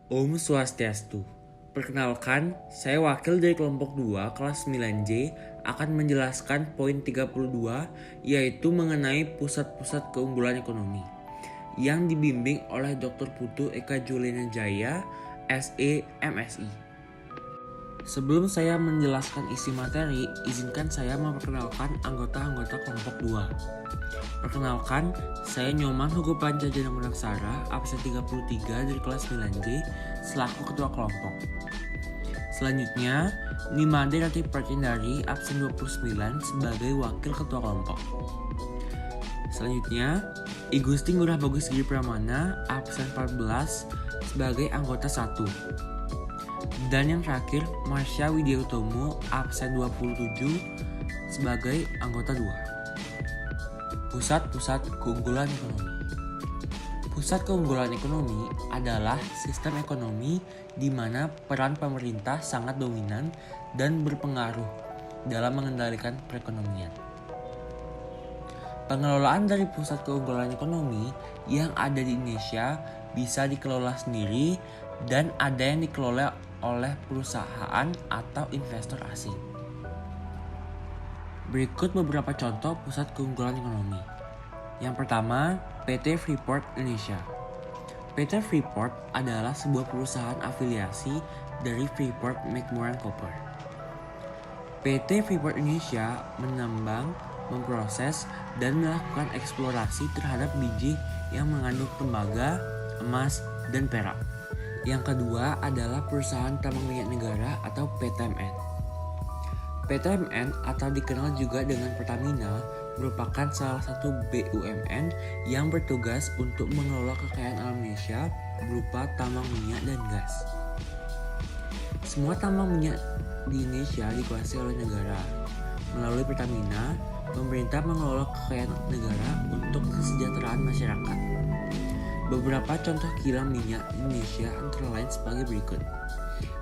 Om Swastiastu. Perkenalkan, saya wakil dari kelompok 2 kelas 9J akan menjelaskan poin 32 yaitu mengenai pusat-pusat keunggulan ekonomi yang dibimbing oleh Dr. Putu Eka Juliana Jaya, SE, MSI. Sebelum saya menjelaskan isi materi, izinkan saya memperkenalkan anggota-anggota kelompok 2. Perkenalkan, saya Nyoman Hugo Pancajana Munaksara, absen 33 dari kelas 9J, selaku ketua kelompok. Selanjutnya, Nimade Ratih Pratindari, absen 29 sebagai wakil ketua kelompok. Selanjutnya, I Gusti Ngurah Bagus Giri Pramana, absen 14 sebagai anggota 1. Dan yang terakhir, Marsha Widyautomo, absen 27 sebagai anggota 2. Pusat-pusat keunggulan ekonomi. Pusat keunggulan ekonomi adalah sistem ekonomi di mana peran pemerintah sangat dominan dan berpengaruh dalam mengendalikan perekonomian. Pengelolaan dari pusat keunggulan ekonomi yang ada di Indonesia bisa dikelola sendiri dan ada yang dikelola oleh perusahaan atau investor asing. Berikut beberapa contoh pusat keunggulan ekonomi. Yang pertama, PT Freeport Indonesia. PT Freeport adalah sebuah perusahaan afiliasi dari Freeport McMoran Copper. PT Freeport Indonesia menambang, memproses, dan melakukan eksplorasi terhadap biji yang mengandung tembaga, emas, dan perak. Yang kedua adalah perusahaan tambang minyak negara atau PTMN. PTMN atau dikenal juga dengan Pertamina merupakan salah satu BUMN yang bertugas untuk mengelola kekayaan alam Indonesia berupa tambang minyak dan gas. Semua tambang minyak di Indonesia dikuasai oleh negara. Melalui Pertamina, pemerintah mengelola kekayaan negara untuk kesejahteraan masyarakat. Beberapa contoh kilang minyak Indonesia antara lain sebagai berikut.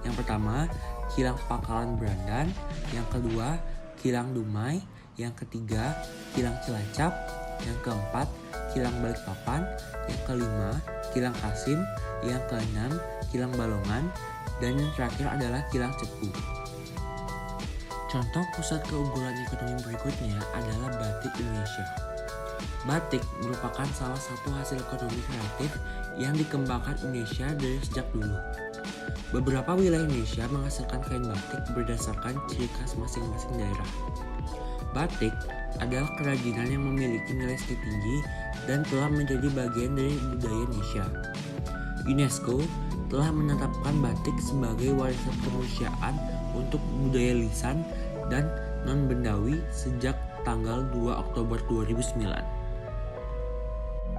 Yang pertama, kilang Pangkalan Berandan. Yang kedua, kilang Dumai. Yang ketiga, kilang Cilacap. Yang keempat, kilang Balikpapan. Yang kelima, kilang Kasim. Yang keenam, kilang Balongan. Dan yang terakhir adalah kilang Cepu. Contoh pusat keunggulan ekonomi berikutnya adalah batik Indonesia. Batik merupakan salah satu hasil ekonomi kreatif yang dikembangkan Indonesia dari sejak dulu. Beberapa wilayah Indonesia menghasilkan kain batik berdasarkan ciri khas masing-masing daerah. Batik adalah kerajinan yang memiliki nilai seni tinggi dan telah menjadi bagian dari budaya Indonesia. UNESCO telah menetapkan batik sebagai warisan kemanusiaan untuk budaya lisan dan non-bendawi sejak tanggal 2 Oktober 2009.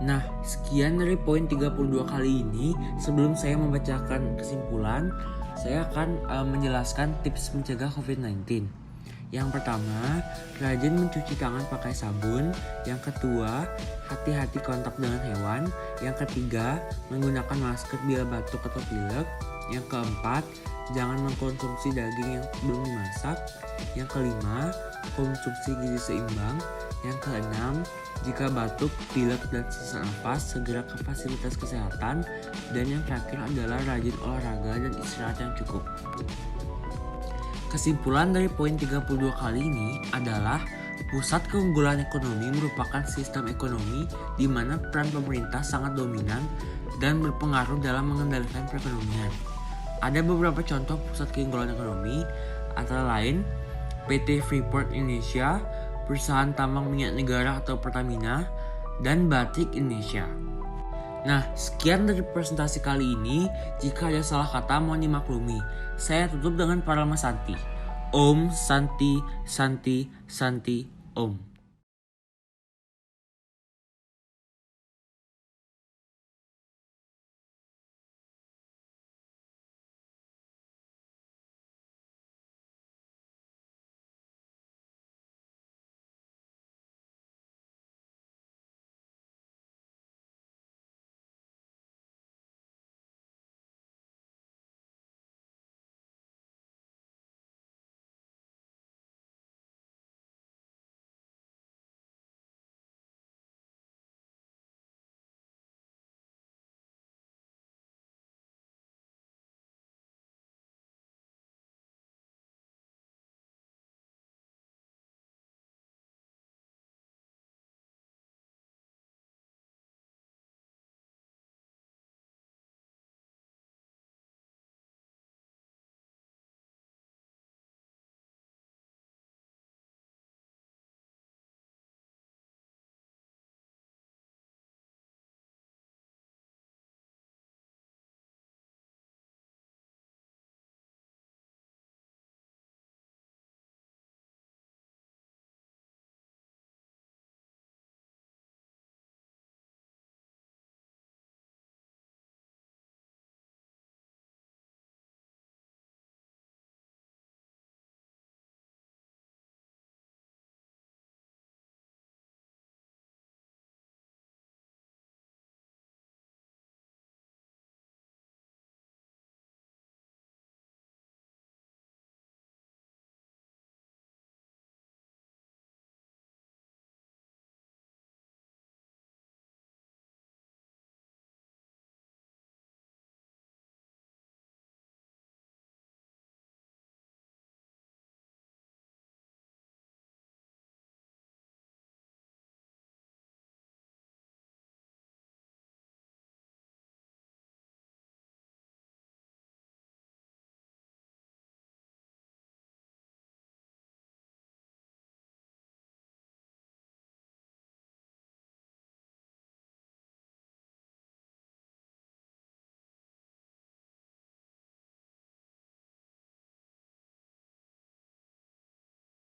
Nah, sekian dari poin 32 kali ini. Sebelum saya membacakan kesimpulan, saya akan menjelaskan tips mencegah COVID-19. Yang pertama, rajin mencuci tangan pakai sabun. Yang kedua, hati-hati kontak dengan hewan. Yang ketiga, menggunakan masker bila batuk atau pilek. Yang keempat, jangan mengkonsumsi daging yang belum dimasak. Yang kelima, konsumsi gizi seimbang. Yang keenam, jika batuk, pilek, dan sesak nafas, segera ke fasilitas kesehatan. Dan yang terakhir adalah rajin olahraga dan istirahat yang cukup. Kesimpulan dari poin 32 kali ini adalah pusat keunggulan ekonomi merupakan sistem ekonomi di mana peran pemerintah sangat dominan dan berpengaruh dalam mengendalikan perekonomian. Ada beberapa contoh pusat keunggulan ekonomi, antara lain PT Freeport Indonesia, perusahaan tambang minyak negara atau Pertamina, dan Batik Indonesia. Nah, sekian dari presentasi kali ini. Jika ada salah kata mohon dimaklumi. Saya tutup dengan Parama Santi. Om Santi Santi Santi Om.